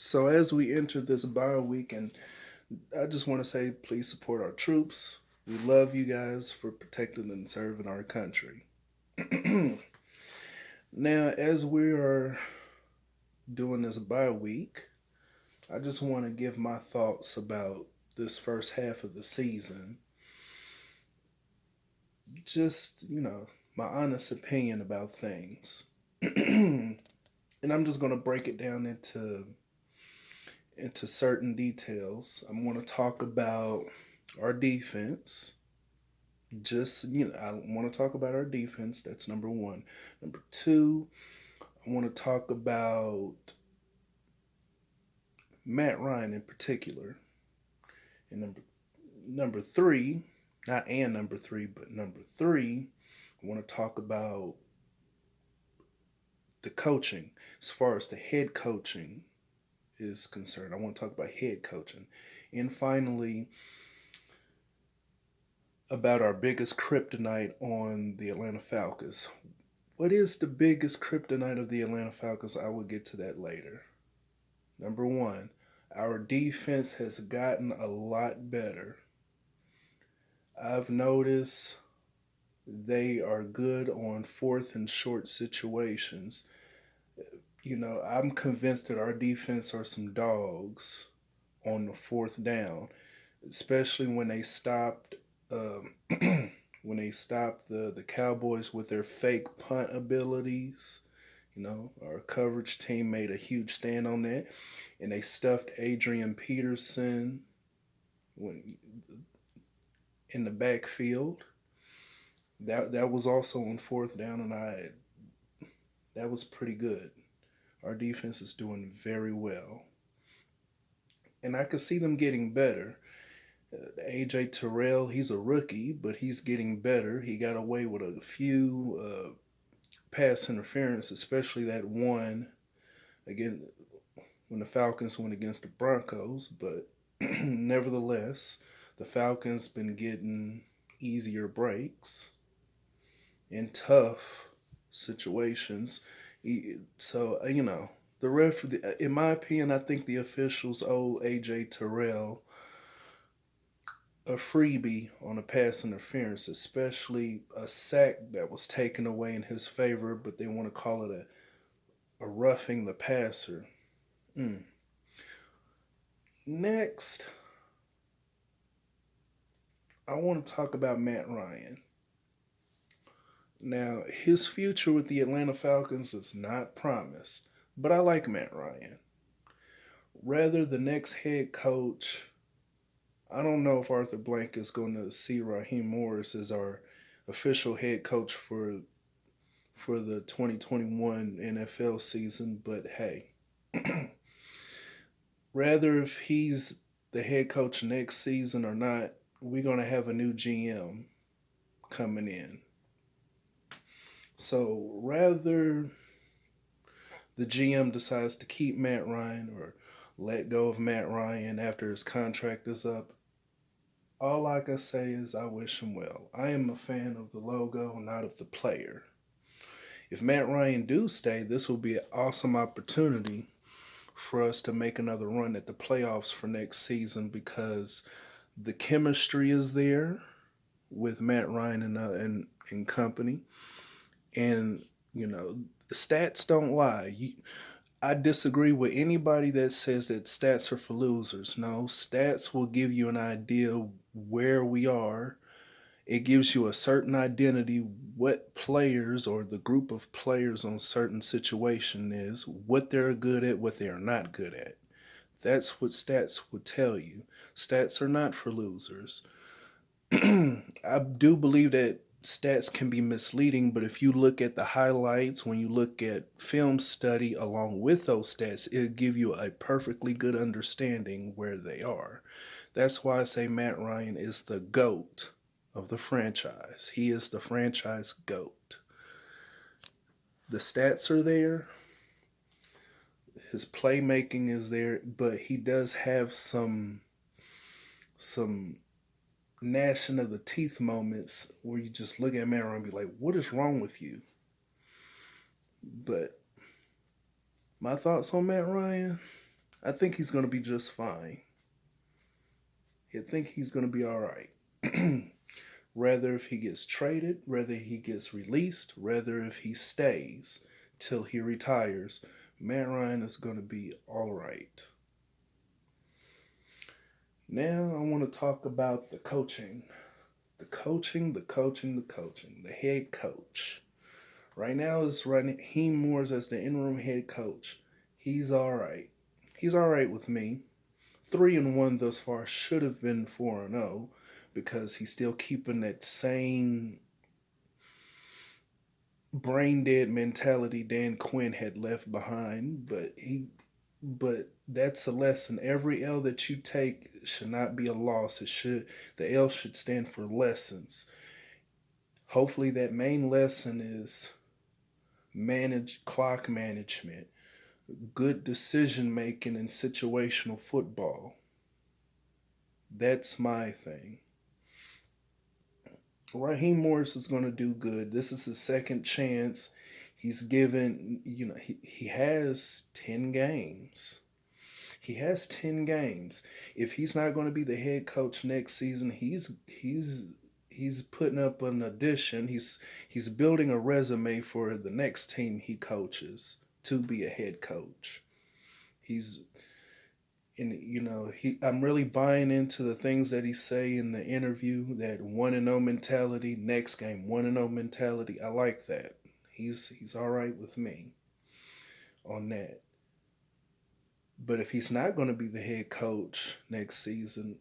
So as we enter this bye week, and I just want to say, please support our troops. We love you guys for protecting and serving our country. Now, as we are doing this bye week, I just want to give my thoughts about this first half of the season. Just, my honest opinion about things. And I'm just going to break it down into certain details. I'm going to talk about our defense. I want to talk about our defense. That's number one. Number two, I want to talk about Matt Ryan in particular. And number three, not and number three, but number three, I want to talk about the coaching. As far as the head coaching is concerned, I want to talk about head coaching. And finally, about our biggest kryptonite on the Atlanta Falcons. What is the biggest kryptonite of the Atlanta Falcons? I will get to that later. Number one, our defense has gotten a lot better. I've noticed they are good on fourth and short situations. I'm convinced that our defense are some dogs on the fourth down, especially when they stopped when they stopped the Cowboys with their fake punt abilities. Our coverage team made a huge stand on that, and they stuffed Adrian Peterson when in the backfield. That was also on fourth down, and I that was pretty good. Our defense is doing very well, and I could see them getting better. AJ Terrell, he's a rookie, but he's getting better. He got away with a few pass interference, especially that one again when the Falcons went against the Broncos. But nevertheless, the Falcons been getting easier breaks in tough situations. So the ref. In my opinion, I think the officials owe AJ Terrell a freebie on a pass interference, especially a sack that was taken away in his favor, but they want to call it a roughing the passer. Mm. Next, I want to talk about Matt Ryan. Now, his future with the Atlanta Falcons is not promised, but I like Matt Ryan. Rather, the next head coach, I don't know if Arthur Blank is going to see Raheem Morris as our official head coach for the 2021 NFL season, but hey, rather if he's the head coach next season or not, we're going to have a new GM coming in. So rather the GM decides to keep Matt Ryan or let go of Matt Ryan after his contract is up, all I can say is I wish him well. I am a fan of the logo, not of the player. If Matt Ryan do stay, this will be an awesome opportunity for us to make another run at the playoffs for next season because the chemistry is there with Matt Ryan and company, and the stats don't lie. I disagree with anybody that says that stats are for losers. No, stats will give you an idea where we are. It gives you a certain identity, what players or the group of players on certain situation is, what they're good at, what they are not good at. That's what stats would tell you. Stats are not for losers. I do believe that stats can be misleading, but if you look at the highlights, when you look at film study along with those stats, it'll give you a perfectly good understanding where they are. That's why I say Matt Ryan is the GOAT of the franchise. He is the franchise GOAT. The stats are there, his playmaking is there, but he does have some gnashing of the teeth moments where you just look at Matt Ryan and be like, what is wrong with you? But my thoughts on Matt Ryan, I think he's going to be just fine. I think he's going to be all right. Whether if he gets traded, whether he gets released, whether if he stays till he retires, Matt Ryan is going to be all right. Now I want to talk about the coaching. The head coach. Right now is Raheem Morris as the interim head coach. He's all right. He's all right with me. 3-1 thus far, should have been 4-0 because he's still keeping that same brain dead mentality Dan Quinn had left behind. But that's a lesson. Every L that you take should not be a loss. The L should stand for lessons. Hopefully that main lesson is manage clock management, good decision making in situational football. That's my thing. Raheem Morris is going to do good. This is his second chance. He's given, he has 10 games. He has 10 games. If he's not going to be the head coach next season, he's putting up an addition. He's building a resume for the next team he coaches to be a head coach. He's and I'm really buying into the things that he say in the interview, that 1-0 mentality, next game 1-0 mentality. I like that. He's all right with me on that. But if he's not going to be the head coach next season,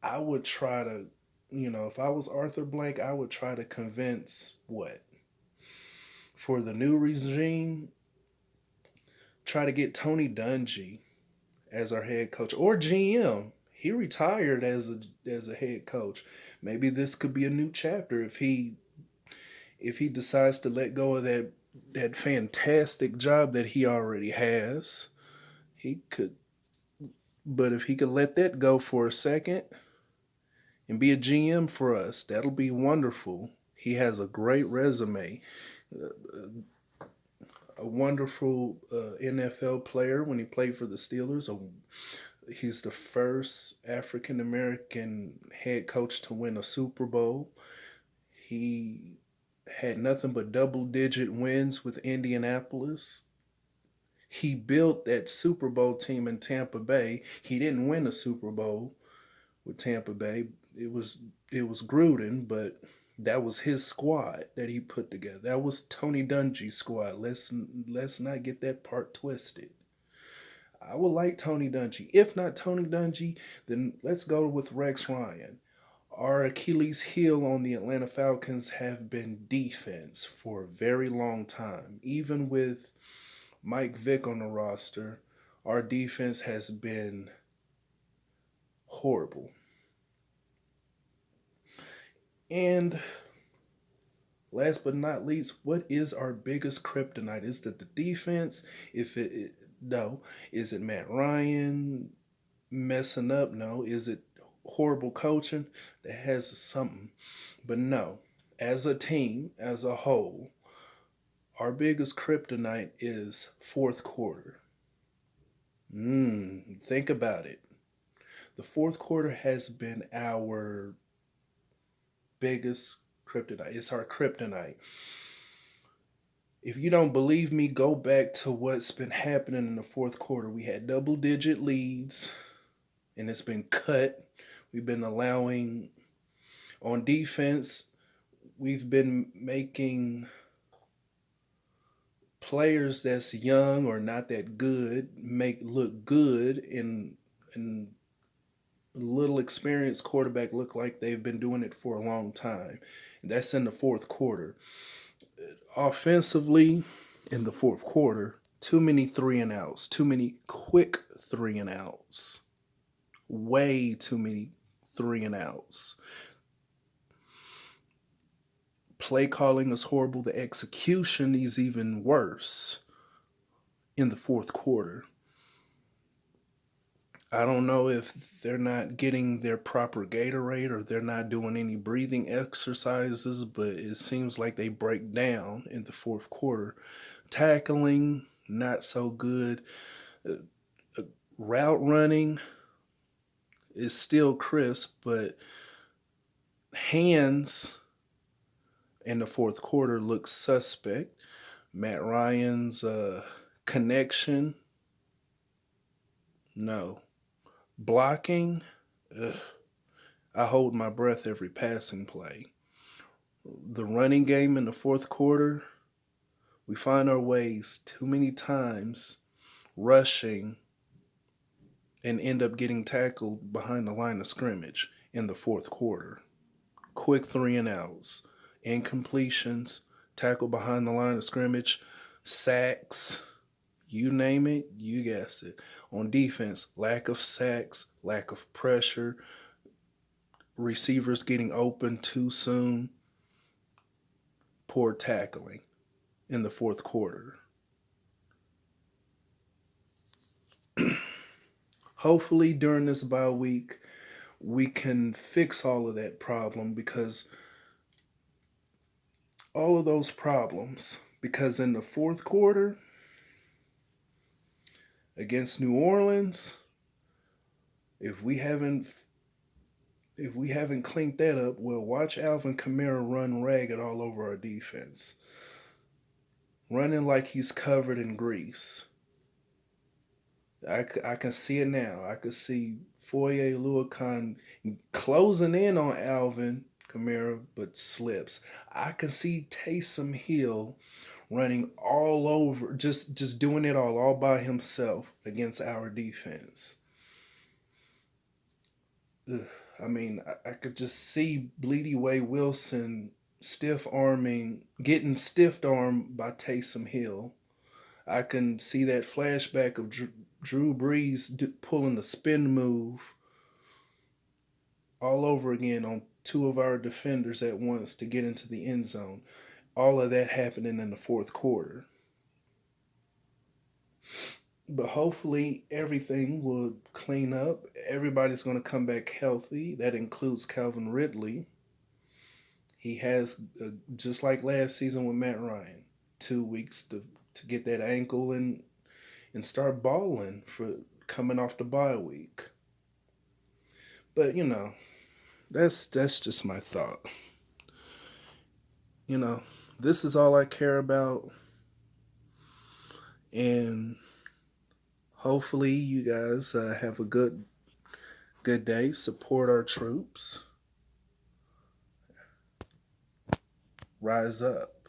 I would try to, if I was Arthur Blank, I would try to convince what? For the new regime, try to get Tony Dungy as our head coach or GM. He retired as a head coach. Maybe this could be a new chapter if he decides to let go of that fantastic job that he already has. He could, but if he could let that go for a second and be a GM for us, that'll be wonderful. He has a great resume, a wonderful NFL player when he played for the Steelers. He's the first African American head coach to win a Super Bowl. He had nothing but double-digit wins with Indianapolis. He built that Super Bowl team in Tampa Bay. He didn't win a Super Bowl with Tampa Bay. It was Gruden, but that was his squad that he put together. That was Tony Dungy's squad. Let's not get that part twisted. I would like Tony Dungy. If not Tony Dungy, then let's go with Rex Ryan. Our Achilles heel on the Atlanta Falcons have been defense for a very long time. Even with Mike Vick on the roster, our defense has been horrible. And last but not least, what is our biggest kryptonite? Is it the defense? No. Is it Matt Ryan messing up? No. Is it horrible coaching? That has something. But no. As a team, as a whole, our biggest kryptonite is fourth quarter. Think about it. The fourth quarter has been our biggest kryptonite. It's our kryptonite. If you don't believe me, go back to what's been happening in the fourth quarter. We had double digit leads and it's been cut. We've been allowing, on defense, we've been making players that's young or not that good make look good, and little experienced quarterback look like they've been doing it for a long time. That's in the fourth quarter. Offensively, in the fourth quarter, too many 3-and-outs, too many quick 3-and-outs, way too many 3-and-outs. Play calling is horrible. The execution is even worse in the fourth quarter. I don't know if they're not getting their proper Gatorade or they're not doing any breathing exercises, but it seems like they break down in the fourth quarter. Tackling, not so good. Route running is still crisp, but hands in the fourth quarter looks suspect. Matt Ryan's connection, no. Blocking, ugh, I hold my breath every passing play. The running game in the fourth quarter, we find our ways too many times rushing and end up getting tackled behind the line of scrimmage in the fourth quarter. Quick 3-and-outs, incompletions, tackle behind the line of scrimmage, sacks, you name it, you guess it. On defense, lack of sacks, lack of pressure, receivers getting open too soon, poor tackling in the fourth quarter. Hopefully, during this bye week, we can fix all of that problem because all of those problems, because in the fourth quarter against New Orleans, if we haven't cleaned that up, we'll watch Alvin Kamara run ragged all over our defense, running like he's covered in grease. I can see it now. I could see Foye Luakon closing in on Alvin Kamara, but slips. I can see Taysom Hill running all over, just doing it all by himself against our defense. Ugh. I mean, I could just see Bleedy Way Wilson getting stiff armed by Taysom Hill. I can see that flashback of Drew Brees pulling the spin move all over again on two of our defenders at once to get into the end zone. All of that happening in the fourth quarter. But hopefully everything will clean up. Everybody's going to come back healthy. That includes Calvin Ridley. He has, just like last season with Matt Ryan, 2 weeks to get that ankle and start balling for coming off the bye week. But that's just my thought. You know, this is all I care about, and hopefully you guys have a good day. Support our troops. Rise up.